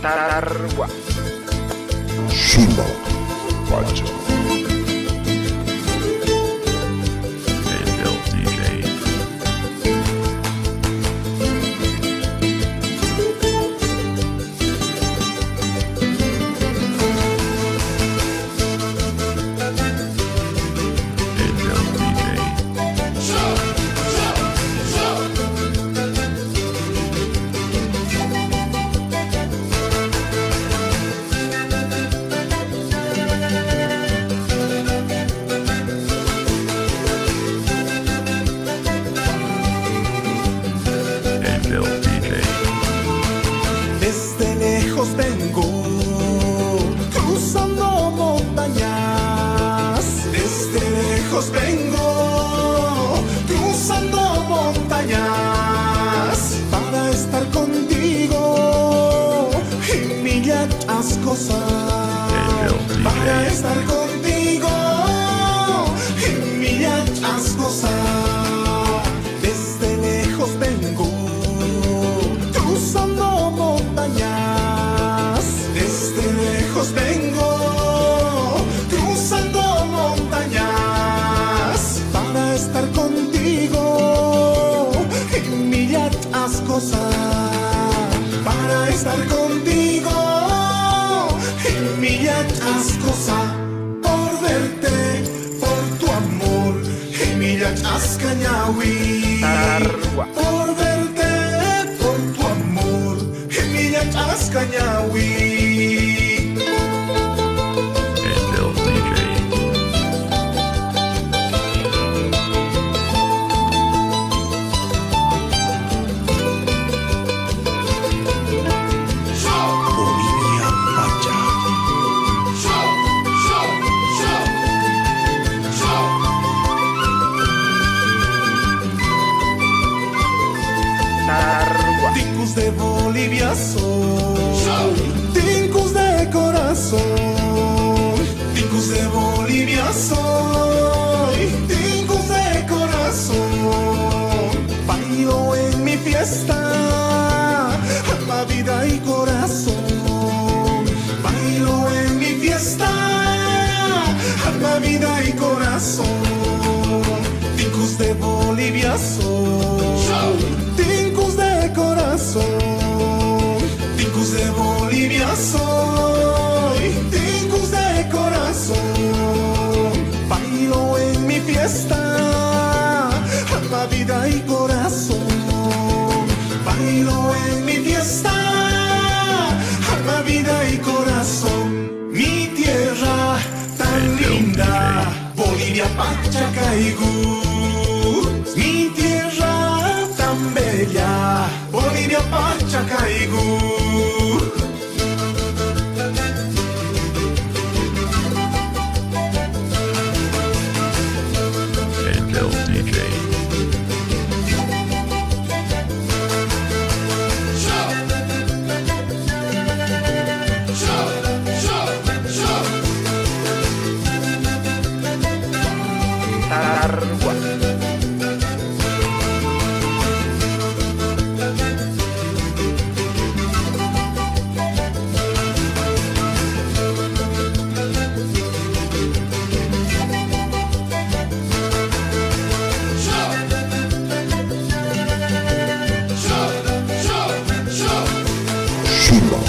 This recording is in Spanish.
Tarwa. Suma Pacha. Angel DJ. Angel DJ. Angel DJ. Desde lejos vengo, cruzando montañas. Desde lejos vengo, cruzando montañas. Para estar contigo y millas cosas. Angel DJ. Para estar contigo y millas cosas. Desde lejos vengo, cruzando montañas. Desde lejos vengo, cruzando montañas. Para estar contigo y millas cosas. Para estar contigo y millas cosas. Por verte, por tu amor y millas cañawi. Tarwa. Por verte, por tu amor y millas cañawi. Angel DJ. Bolivia Pacha. Tarwa. Ticus de Bolivia soy, ticus de corazón. Ticus de Bolivia soy, ticus de corazón. Bailo en mi fiesta, alma, vida y corazón. Bailo en mi fiesta, alma, vida y corazón. Ticus de Bolivia soy, ticus de corazón. Ticus de Bolivia soy, ticus de corazón. Bailo en mi fiesta, alma, vida y corazón. Bailo en mi fiesta, alma, vida y corazón. Mi tierra tan linda, Bolivia, Pachacaigú. Mi tierra tan bella, Bolivia, Pachacaigú. Angel DJ. Tarwa. Suma